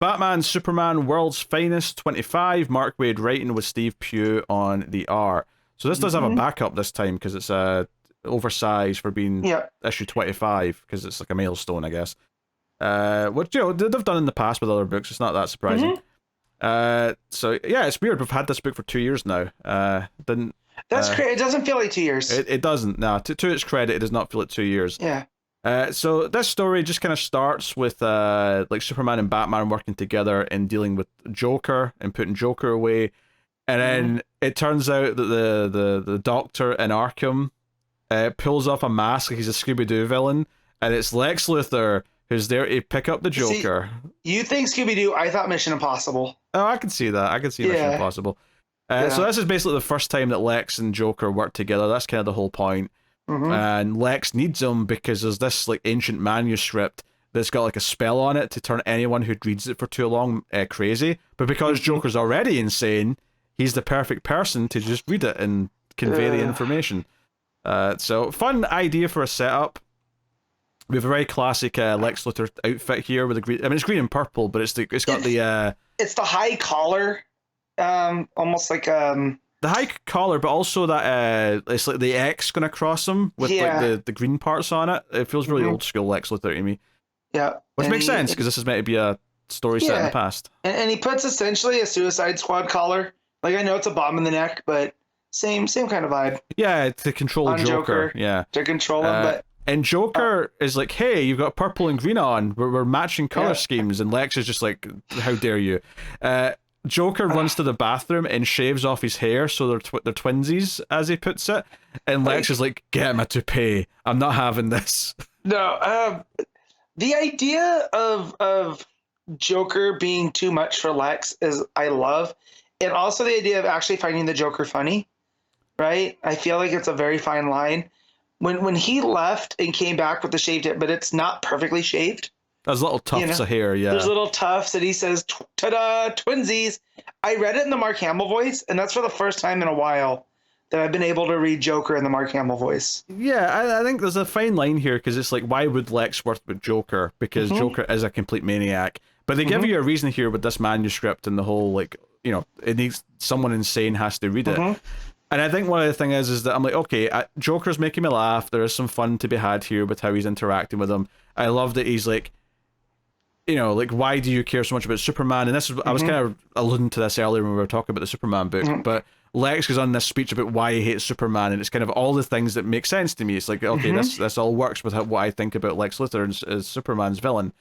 Batman, Superman, World's Finest 25, Mark Waid writing with Steve Pugh on the art. So this does have a backup this time because it's oversized for being issue 25 because it's like a milestone, I guess. Which, they've done in the past with other books. It's not that surprising. So yeah, it's weird. We've had this book for 2 years now. That's great. It doesn't feel like 2 years. It doesn't. No, to its credit, it does not feel like 2 years. Yeah. So this story just kind of starts with like Superman and Batman working together and dealing with Joker and putting Joker away, and then it turns out that the Doctor in Arkham pulls off a mask like he's a Scooby-Doo villain, and it's Lex Luthor who's there to pick up the Joker. See, you think Scooby-Doo? I thought Mission Impossible. Oh, I can see that. I can see Mission Impossible. So this is basically the first time that Lex and Joker work together. That's kind of the whole point. And Lex needs him because there's this like ancient manuscript that's got like a spell on it to turn anyone who reads it for too long crazy. But because Joker's already insane, he's the perfect person to just read it and convey the information. So fun idea for a setup. We have a very classic Lex Luthor outfit here with the green. I mean, it's green and purple, but it's got the high collar, almost like the high collar, but also that it's like the X going across him with like the green parts on it. It feels really old school Lex Luthor to me. Yeah, which makes sense because this is meant to be a story set in the past. And he puts essentially a Suicide Squad collar. Like, I know it's a bomb in the neck, but same kind of vibe. Yeah, to control Joker. Yeah, to control him. But and Joker is like, hey, you've got purple and green on. We're matching color schemes, and Lex is just like, how dare you? Joker runs to the bathroom and shaves off his hair, so they're twinsies, as he puts it. And Lex is like, get him a toupee. I'm not having this. No, the idea of Joker being too much for Lex is I love, and also the idea of actually finding the Joker funny, right? I feel like it's a very fine line. When he left and came back with the shaved head, but it's not perfectly shaved. There's little tufts of hair, yeah. There's little tufts, and he says, ta-da, twinsies. I read it in the Mark Hamill voice, and that's for the first time in a while that I've been able to read Joker in the Mark Hamill voice. Yeah, I think there's a fine line here, because it's like, why would Lex work with Joker? Because Joker is a complete maniac. But they give you a reason here with this manuscript and the whole, like, it needs someone insane has to read it. And I think one of the things is that I'm like, okay, Joker's making me laugh. There is some fun to be had here with how he's interacting with him. I love that he's like, like, why do you care so much about Superman? And this is, I was kind of alluding to this earlier when we were talking about the Superman book, but Lex goes on this speech about why he hates Superman, and it's kind of all the things that make sense to me. It's like, okay, this all works with what I think about Lex Luthor as Superman's villain.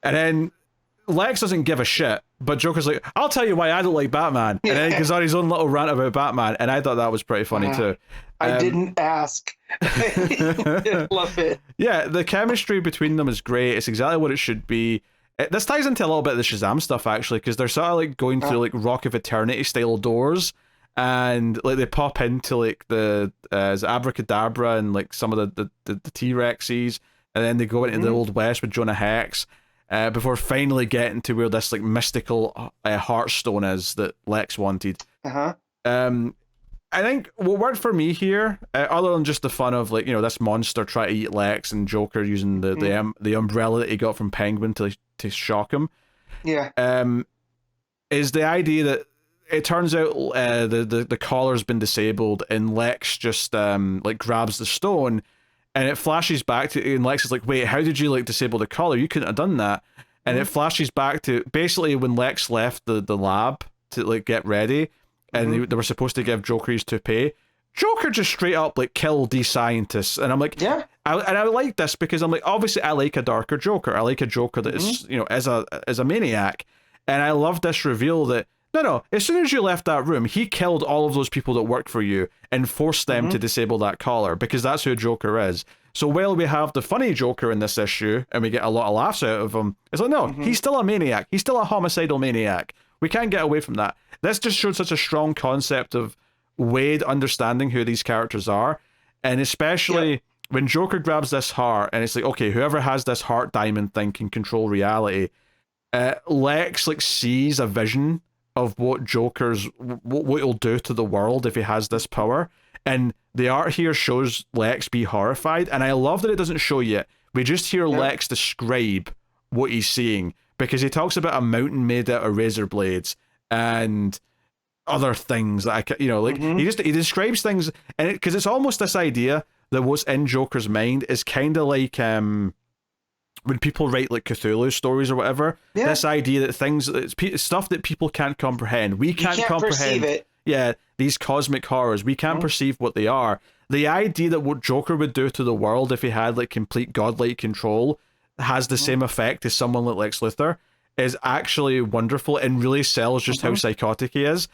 And then Lex doesn't give a shit, but Joker's like, I'll tell you why I don't like Batman. And then he goes on his own little rant about Batman, and I thought that was pretty funny too. I didn't ask. I love it. Yeah, the chemistry between them is great. It's exactly what it should be. This ties into a little bit of the Shazam stuff, actually, because they're sort of like going through like Rock of Eternity style doors, and like they pop into like the Abracadabra and like some of the T-Rexes, and then they go into the Old West with Jonah Hex. Before finally getting to where this like mystical Heartstone is that Lex wanted. I think what worked for me here, other than just the fun of like this monster trying to eat Lex and Joker using the umbrella that he got from Penguin to shock him, is the idea that it turns out the collar's been disabled and Lex just like grabs the stone. And it flashes back to, and Lex is like, wait, how did you like disable the collar? You couldn't have done that. And it flashes back to basically when Lex left the lab to like get ready, and they were supposed to give Joker his toupee. Joker just straight up like killed these scientists, and I'm like, I like this because I'm like, obviously I like a darker Joker. I like a Joker that is as a maniac, and I love this reveal that. No. As soon as you left that room, he killed all of those people that work for you and forced them to disable that collar because that's who Joker is. So while we have the funny Joker in this issue and we get a lot of laughs out of him, it's like, no, he's still a maniac. He's still a homicidal maniac. We can't get away from that. This just showed such a strong concept of Waid understanding who these characters are. And especially when Joker grabs this heart and it's like, okay, whoever has this heart diamond thing can control reality. Lex like sees a vision of what what he'll do to the world if he has this power. And the art here shows Lex be horrified, and I love that it doesn't show you. We just hear Lex describe what he's seeing, because he talks about a mountain made out of razor blades and other things that he describes things, and because it's almost this idea that what's in Joker's mind is kind of like when people write like Cthulhu stories or whatever, this idea that things, stuff that people can't comprehend, we can't comprehend perceive it. Yeah, these cosmic horrors, we can't perceive what they are. The idea that what Joker would do to the world if he had like complete godlike control has the same effect as someone like Lex Luthor is actually wonderful and really sells just how psychotic he is.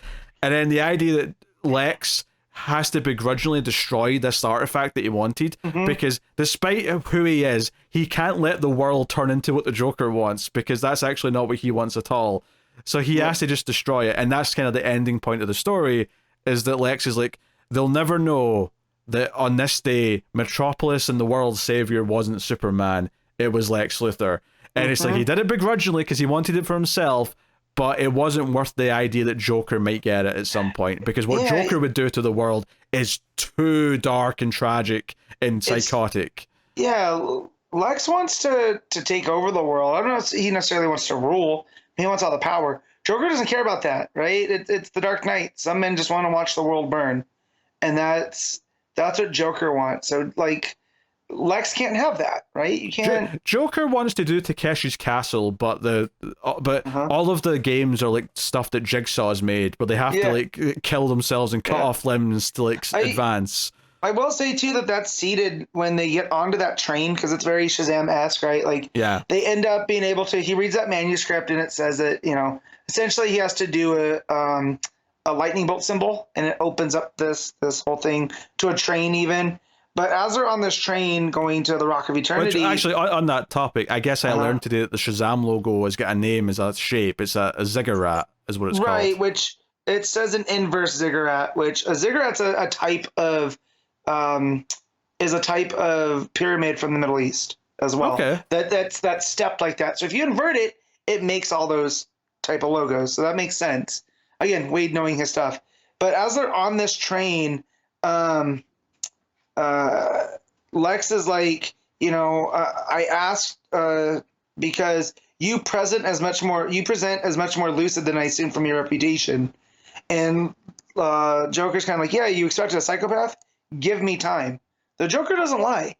And then the idea that Lex has to begrudgingly destroy this artifact that he wanted because despite who he is, he can't let the world turn into what the Joker wants because that's actually not what he wants at all. So he has to just destroy it, and that's kind of the ending point of the story, is that Lex is like, they'll never know that on this day, Metropolis and the world's savior wasn't Superman, it was Lex Luthor. And it's like, he did it begrudgingly because he wanted it for himself, but it wasn't worth the idea that Joker might get it at some point, because what Joker would do to the world is too dark and tragic and psychotic. Lex wants to take over the world. I don't know if he necessarily wants to rule. He wants all the power. Joker doesn't care about that, right? It's the Dark Knight. Some men just want to watch the world burn, and that's what Joker wants. So, like, Lex can't have that, right? You can't. Joker wants to do Takeshi's Castle, but all of the games are like stuff that Jigsaw's made, where they have to like kill themselves and cut off limbs to like advance. I will say too that that's seeded when they get onto that train, because it's very Shazam-esque, right? Like, they end up being able to. He reads that manuscript and it says that essentially he has to do a lightning bolt symbol, and it opens up this whole thing to a train even. But as they're on this train going to the Rock of Eternity... Which, actually, on that topic, I guess I learned today that the Shazam logo has got a name, as a shape. It's a ziggurat, is what it's called. Right, which it says an inverse ziggurat, which a ziggurat's a type of... is a type of pyramid from the Middle East as well. Okay. That's stepped like that. So if you invert it, it makes all those type of logos. So that makes sense. Again, Waid knowing his stuff. But as they're on this train... Lex is like, I asked because you present as much more lucid than I assume from your reputation. And Joker's kind of like, yeah, you expected a psychopath? Give me time. The Joker doesn't lie.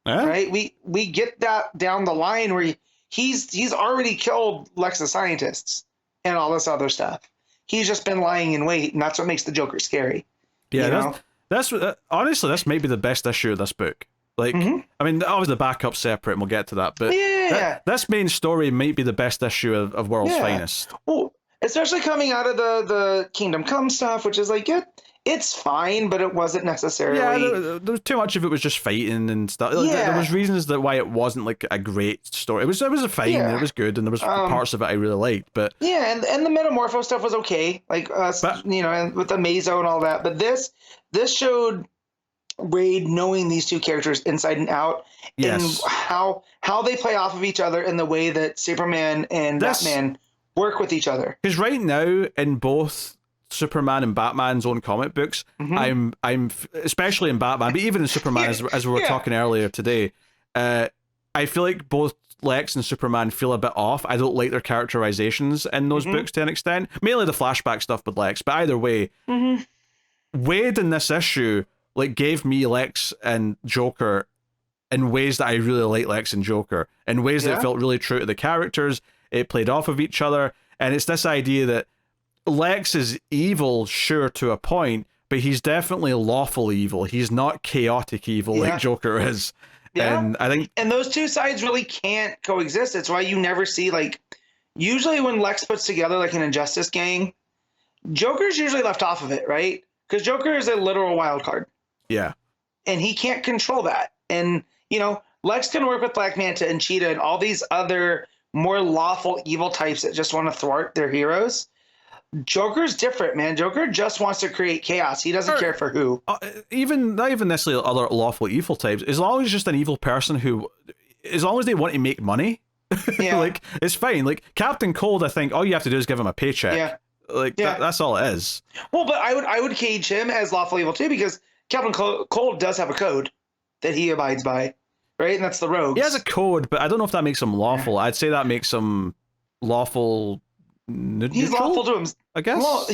Right? We get that down the line where he's already killed Lex's scientists and all this other stuff. He's just been lying in wait, and that's what makes the Joker scary. Yeah, that's honestly, this might be the best issue of this book. Like, I mean, obviously the backup's separate, and we'll get to that. But this main story might be the best issue of World's Finest. Well, especially coming out of the Kingdom Come stuff, which is like it's fine, but it wasn't necessarily. Yeah, there was too much of it was just fighting and stuff. There was reasons that why it wasn't like a great story. It was a fine. It was good, and there was parts of it I really liked. But and the Metamorpho stuff was okay, like and with the Mazo and all that. But this showed Waid knowing these two characters inside and out, and how they play off of each other in the way that Superman and Batman work with each other. Because right now in both Superman and Batman's own comic books, I'm especially in Batman, but even in Superman, as we were talking earlier today, I feel like both Lex and Superman feel a bit off. I don't like their characterizations in those books to an extent, mainly the flashback stuff with Lex, but either way, Waid in this issue like gave me Lex and Joker in ways that I really like Lex and Joker, in ways that felt really true to the characters. It played off of each other, and it's this idea that Lex is evil, sure, to a point, but he's definitely lawful evil. He's not chaotic evil like Joker is. Yeah. And I think... And those two sides really can't coexist. It's why you never see, like... Usually when Lex puts together, like, an Injustice gang, Joker's usually left off of it, right? Because Joker is a literal wild card. Yeah. And he can't control that. And, Lex can work with Black Manta and Cheetah and all these other more lawful evil types that just want to thwart their heroes. Joker's different, man. Joker just wants to create chaos. He doesn't care for who. Not even necessarily other lawful evil types. As long as it's just an evil person as long as they want to make money, like, it's fine. Like, Captain Cold, I think all you have to do is give him a paycheck. Yeah. Like, that's all it is. Well, but I would cage him as lawful evil too, because Captain Cold does have a code that he abides by, right? And that's the rogues. He has a code, but I don't know if that makes him lawful. I'd say that makes him lawful He's lawful neutral, to him. I guess. Well,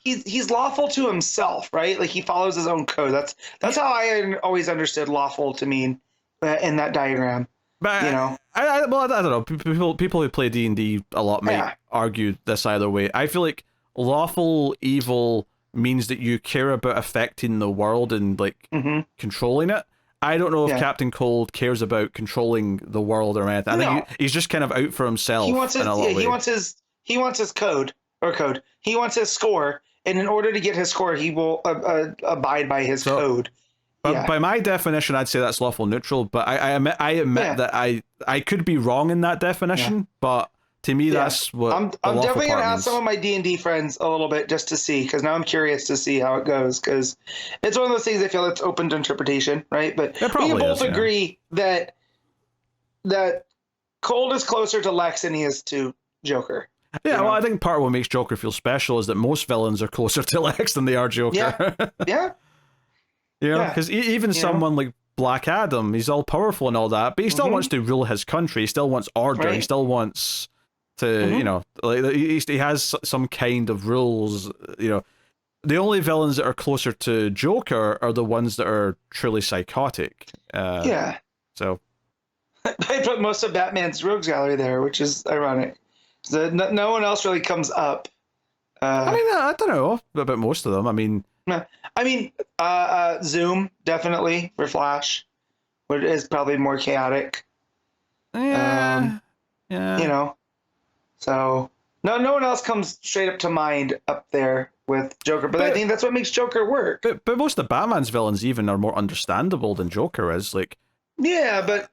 he's lawful to himself, right? Like he follows his own code. That's how I always understood lawful to mean in that diagram. But You know, well, I don't know. People who play D&D a lot might Yeah. argue this either way. I feel like lawful evil means that you care about affecting the world and like controlling it. I don't know if Yeah. Captain Cold cares about controlling the world or anything. I think he's just kind of out for himself. he wants his in a lot of ways. he wants his code. He wants his score, and in order to get his score, he will abide by his code. But by my definition, I'd say that's lawful neutral. But I admit that I could be wrong in that definition. But to me, that's what I'm definitely gonna ask some of my D&D friends a little bit just to see, because now I'm curious to see how it goes, because it's one of those things I feel it's open to interpretation, right? But we can both agree that Cold is closer to Lex than he is to Joker. Yeah, well, I think part of what makes Joker feel special is that most villains are closer to Lex than they are Joker. Yeah. You know, because even someone like Black Adam, he's all powerful and all that, but he still wants to rule his country. He still wants order. He still wants to, you know, like he has some kind of rules. You know, the only villains that are closer to Joker are the ones that are truly psychotic. So I put most of Batman's rogues gallery there, which is ironic. So no one else really comes up. I mean, I don't know about most of them. I mean, Zoom definitely for Flash, but it is probably more chaotic. Yeah. You know, so no one else comes straight up to mind up there with Joker, but I think that's what makes Joker work. But most of Batman's villains even are more understandable than Joker is. Like, yeah, but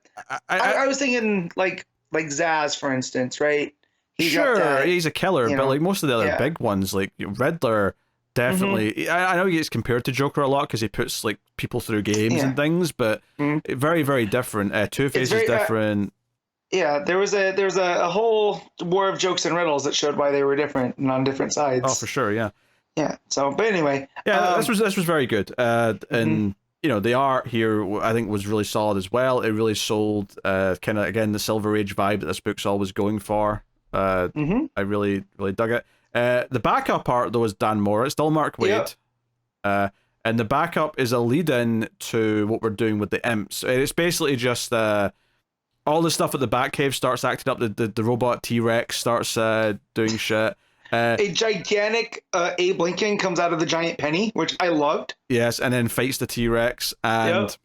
I was thinking like Zaz, for instance, right? He's a killer, but like most of the other big ones, like Riddler, definitely. I know he gets compared to Joker a lot because he puts like people through games and things, but very, very different. Two-Face is different. There was a whole war of jokes and riddles that showed why they were different and on different sides. Oh, for sure, yeah. Yeah. So, but anyway, this was very good, and you know the art here I think was really solid as well. It really sold kind of again the Silver Age vibe that this book's always going for. I really dug it. The backup art though is Dan Moore. It's still Mark Waid. And the backup is a lead-in to what we're doing with the imps. It's basically just all the stuff at the Batcave starts acting up. The robot T-Rex starts doing shit. A gigantic Abe Lincoln comes out of the giant penny, which I loved. Yes, and then fights the T-Rex. And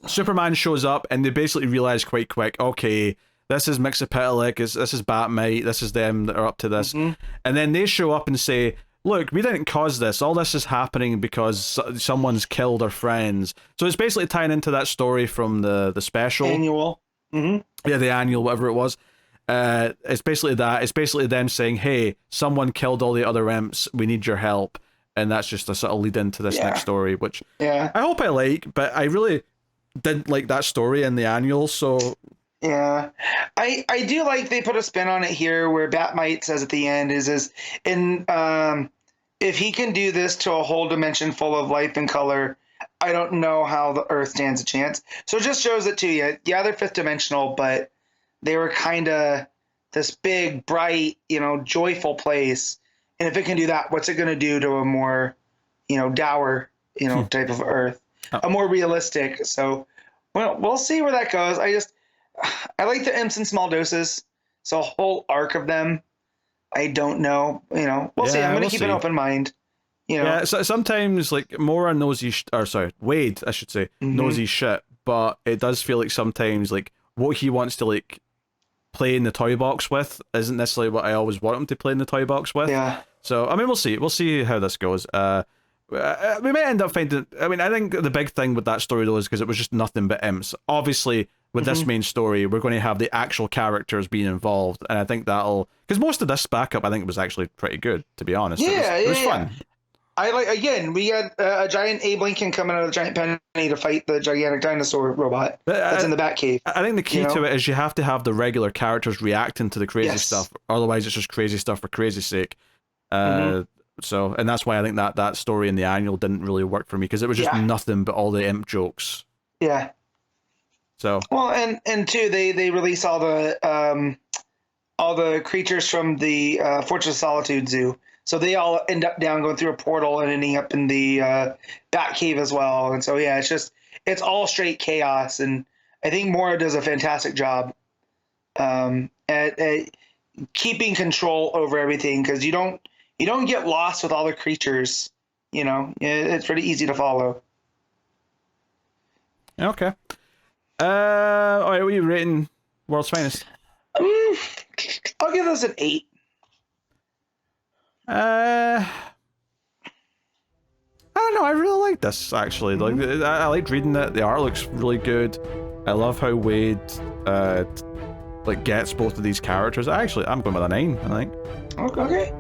Superman shows up, and they basically realize quite quick, okay, this is Mixapetalik, this is Batmite, this is them that are up to this. And then they show up and say, look, we didn't cause this. All this is happening because someone's killed our friends. So it's basically tying into that story from the special. Annual. Yeah, the annual, whatever it was. It's basically that. It's basically them saying, hey, someone killed all the other imps. We need your help. And that's just a sort of lead into this next story, which I hope I like, but I really didn't like that story in the annual, so... Yeah, I do like they put a spin on it here where Batmite says at the end is if he can do this to a whole dimension full of life and color, I don't know how the Earth stands a chance. So it just shows it to you. Yeah, they're fifth dimensional, but they were kind of this big, bright, joyful place. And if it can do that, what's it going to do to a more, dour, type of Earth, a more realistic? So, well, we'll see where that goes. I like the imps in small doses. So a whole arc of them, I don't know. We'll see. I'm going to keep an open mind. Yeah, so sometimes like Mora knows Waid, I should say, knows his shit, but it does feel like sometimes like what he wants to like play in the toy box with isn't necessarily what I always want him to play in the toy box with. Yeah. So I mean, we'll see. We'll see how this goes. We might end up finding. I mean, I think the big thing with that story though is because it was just nothing but imps. Obviously, with this main story, we're going to have the actual characters being involved, and I think that'll because most of this backup, I think it was actually pretty good, to be honest. It was fun. I like we had a giant Abe Lincoln coming out of the giant penny to fight the gigantic dinosaur robot that's in the Batcave. I think the key to it is you have to have the regular characters reacting to the crazy stuff, otherwise it's just crazy stuff for crazy sake. So, and that's why I think that story in the annual didn't really work for me because it was just nothing but all the imp jokes. Yeah. So. Well, and two, they release all the all the creatures from the Fortress of Solitude Zoo. So they all end up down going through a portal and ending up in the Batcave as well. And so yeah, it's all straight chaos, and I think Mora does a fantastic job at keeping control over everything, because you don't get lost with all the creatures. You know, it's pretty easy to follow. Okay. All right, what are you rating World's Finest? I'll give this an 8. I don't know. I really like this actually. Like, I like reading it. The art looks really good. I love how Waid like gets both of these characters. Actually, I'm going with a 9. I think. Okay.